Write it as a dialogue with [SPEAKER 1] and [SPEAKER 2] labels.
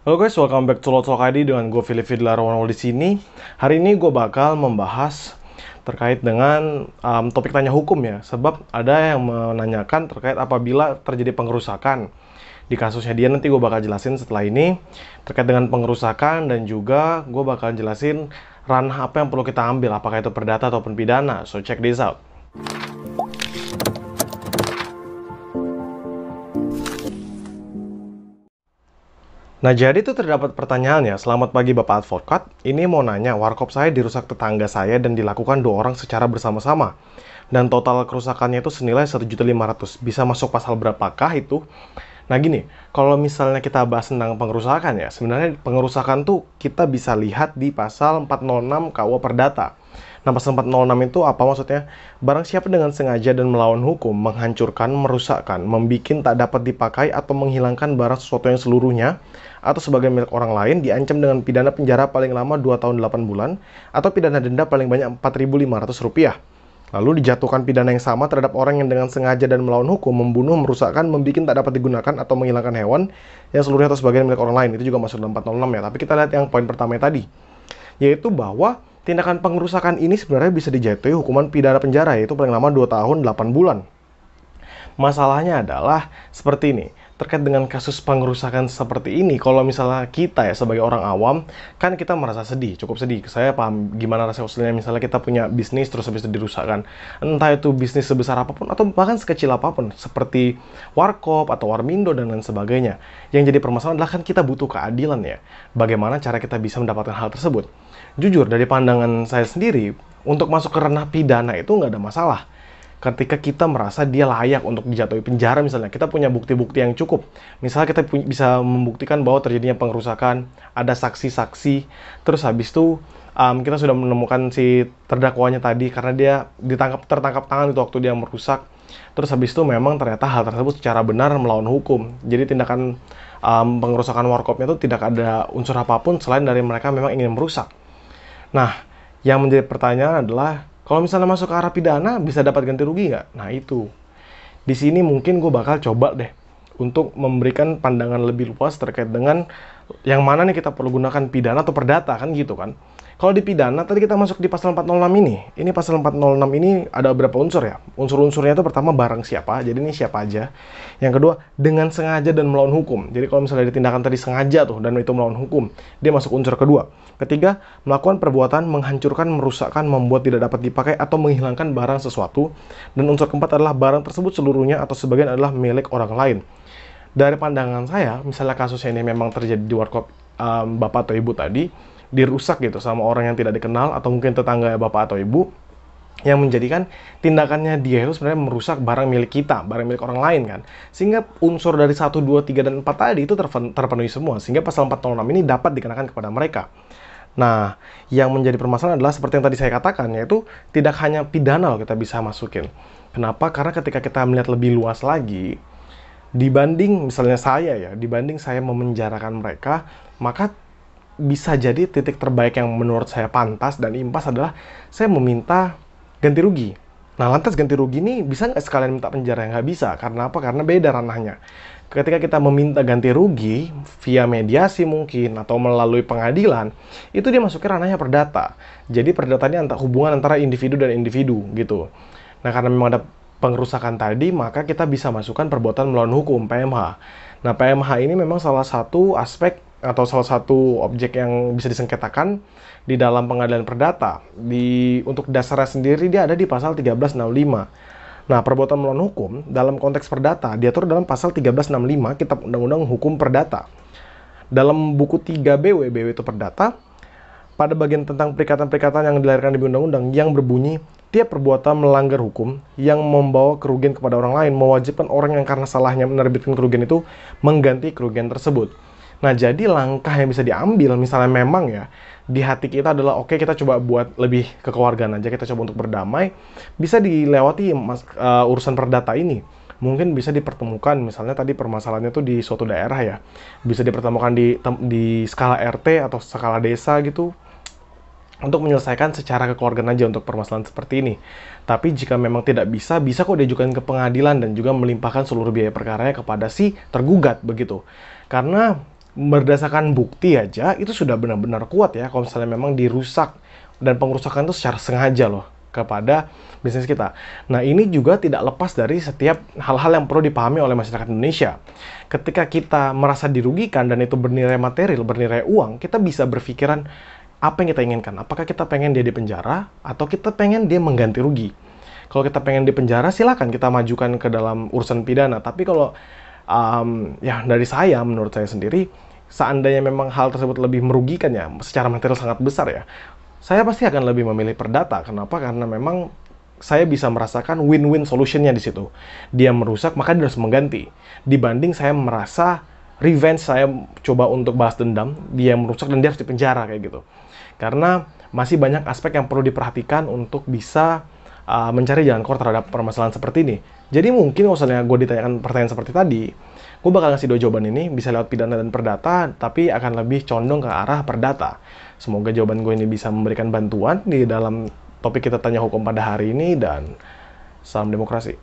[SPEAKER 1] Halo guys, welcome back to Lotlok ID dengan gue Philip Fidlar di sini. Hari ini gue bakal membahas terkait dengan topik tanya hukum ya. Sebab ada yang menanyakan terkait apabila terjadi pengerusakan. Di kasusnya dia nanti gue bakal jelasin setelah ini terkait dengan pengerusakan, dan juga gue bakal jelasin ranah apa yang perlu kita ambil, apakah itu perdata ataupun pidana. So check this out. Nah, jadi itu terdapat pertanyaan ya. Selamat pagi Bapak Advokat. Ini mau nanya, warkop saya dirusak tetangga saya dan dilakukan 2 orang secara bersama-sama. Dan total kerusakannya itu senilai 1.500.000. Bisa masuk pasal berapakah itu? Nah gini, kalau misalnya kita bahas tentang pengerusakan ya, sebenarnya pengerusakan tuh kita bisa lihat di pasal 406 KUH Perdata. Nah, pasal 406 itu apa maksudnya? Barang siapa dengan sengaja dan melawan hukum, menghancurkan, merusakkan, membikin tak dapat dipakai atau menghilangkan barang sesuatu yang seluruhnya atau sebagai milik orang lain, diancam dengan pidana penjara paling lama 2 tahun 8 bulan atau pidana denda paling banyak Rp4.500. Lalu dijatuhkan pidana yang sama terhadap orang yang dengan sengaja dan melawan hukum membunuh, merusakkan, membikin tak dapat digunakan atau menghilangkan hewan yang seluruhnya atau sebagian milik orang lain. Itu juga masuk dalam 406 ya. Tapi kita lihat yang poin pertama tadi, yaitu bahwa tindakan pengerusakan ini sebenarnya bisa dijatuhi hukuman pidana penjara, yaitu paling lama 2 tahun 8 bulan. Masalahnya adalah seperti ini, terkait dengan kasus pengerusakan seperti ini, kalau misalnya kita ya sebagai orang awam, kan kita merasa sedih, cukup sedih. Saya paham gimana rasa usulnya, misalnya kita punya bisnis terus habis itu dirusakkan. Entah itu bisnis sebesar apapun atau bahkan sekecil apapun, seperti warkop atau warmindo dan lain sebagainya. Yang jadi permasalahan adalah kan kita butuh keadilan ya. Bagaimana cara kita bisa mendapatkan hal tersebut? Jujur, dari pandangan saya sendiri, untuk masuk ke ranah pidana itu nggak ada masalah. Ketika kita merasa dia layak untuk dijatuhi penjara, misalnya kita punya bukti-bukti yang cukup, misalnya kita bisa membuktikan bahwa terjadinya pengerusakan, ada saksi-saksi, terus habis itu kita sudah menemukan si terdakwanya tadi karena dia tertangkap tangan itu waktu dia merusak, terus habis itu memang ternyata hal tersebut secara benar melawan hukum. Jadi tindakan pengerusakan warkopnya itu tidak ada unsur apapun selain dari mereka memang ingin merusak. Nah, yang menjadi pertanyaan adalah, kalau misalnya masuk ke arah pidana, bisa dapat ganti rugi nggak? Nah itu. Di sini mungkin gue bakal coba deh untuk memberikan pandangan lebih luas terkait dengan yang mana nih kita perlu gunakan, pidana atau perdata, kan gitu kan. Kalau di pidana, tadi kita masuk di pasal 406 ini. Ini pasal 406 ini ada beberapa unsur ya. Unsur-unsurnya itu pertama barang siapa, jadi ini siapa aja. Yang kedua, dengan sengaja dan melawan hukum. Jadi kalau misalnya ditindakan tadi sengaja tuh dan itu melawan hukum, dia masuk unsur kedua. Ketiga, melakukan perbuatan menghancurkan, merusakkan, membuat tidak dapat dipakai atau menghilangkan barang sesuatu. Dan unsur keempat adalah barang tersebut seluruhnya atau sebagian adalah milik orang lain. Dari pandangan saya, misalnya kasusnya ini memang terjadi di warkop bapak atau ibu tadi, dirusak gitu sama orang yang tidak dikenal atau mungkin tetangga bapak atau ibu, yang menjadikan tindakannya dia itu sebenarnya merusak barang milik kita, barang milik orang lain kan. Sehingga unsur dari 1, 2, 3, dan 4 tadi itu terpenuhi semua, sehingga pasal 406 ini dapat dikenakan kepada mereka. Nah, yang menjadi permasalahan adalah seperti yang tadi saya katakan, yaitu tidak hanya pidana loh kita bisa masukin. Kenapa? Karena ketika kita melihat lebih luas lagi, dibanding misalnya dibanding saya memenjarakan mereka, maka bisa jadi titik terbaik yang menurut saya pantas dan impas adalah saya meminta ganti rugi. Nah, lantas ganti rugi ini bisa nggak sekalian minta penjara? Nggak bisa. Karena apa? Karena beda ranahnya. Ketika kita meminta ganti rugi via mediasi mungkin atau melalui pengadilan, itu dia masuknya ranahnya perdata. Jadi perdata ini hubungan antara individu dan individu gitu. Nah, karena memang ada pengerusakan tadi, maka kita bisa masukkan perbuatan melawan hukum, PMH. Nah, PMH ini memang salah satu aspek atau salah satu objek yang bisa disengketakan di dalam pengadilan perdata. Untuk dasarnya sendiri dia ada di pasal 1365. Nah, perbuatan melawan hukum dalam konteks perdata diatur dalam pasal 1365 Kitab Undang-Undang Hukum Perdata. Dalam buku 3 BW itu perdata, pada bagian tentang perikatan-perikatan yang dilahirkan di undang-undang yang berbunyi, tiap perbuatan melanggar hukum yang membawa kerugian kepada orang lain mewajibkan orang yang karena salahnya menerbitkan kerugian itu mengganti kerugian tersebut. Nah, jadi langkah yang bisa diambil misalnya memang ya di hati kita adalah oke, kita coba buat lebih kekeluargaan aja, kita coba untuk berdamai, bisa dilewati urusan perdata ini. Mungkin bisa dipertemukan, misalnya tadi permasalahannya itu di suatu daerah ya, bisa dipertemukan di skala RT atau skala desa gitu, untuk menyelesaikan secara kekeluargaan aja untuk permasalahan seperti ini. Tapi jika memang tidak bisa kok diajukan ke pengadilan dan juga melimpahkan seluruh biaya perkaranya kepada si tergugat begitu. Karena berdasarkan bukti aja itu sudah benar-benar kuat ya kalau misalnya memang dirusak, dan pengerusakan itu secara sengaja loh kepada bisnis kita. Nah, ini juga tidak lepas dari setiap hal-hal yang perlu dipahami oleh masyarakat Indonesia. Ketika kita merasa dirugikan dan itu bernilai material, bernilai uang, kita bisa berpikiran apa yang kita inginkan. Apakah kita pengen dia di penjara atau kita pengen dia mengganti rugi? Kalau kita pengen di penjara, silakan kita majukan ke dalam urusan pidana. Tapi kalau ya dari saya, menurut saya sendiri, seandainya memang hal tersebut lebih merugikan ya, secara material sangat besar ya, saya pasti akan lebih memilih perdata. Kenapa? Karena memang saya bisa merasakan win-win solutionnya di situ. Dia merusak, maka dia harus mengganti. Dibanding saya merasa revenge, saya coba untuk balas dendam, dia merusak dan dia harus dipenjara kayak gitu. Karena masih banyak aspek yang perlu diperhatikan untuk bisa mencari jalan keluar terhadap permasalahan seperti ini. Jadi mungkin kalau misalnya gue ditanyakan pertanyaan seperti tadi, gue bakal ngasih dua jawaban ini, bisa lewat pidana dan perdata, tapi akan lebih condong ke arah perdata. Semoga jawaban gue ini bisa memberikan bantuan di dalam topik kita tanya hukum pada hari ini, dan salam demokrasi.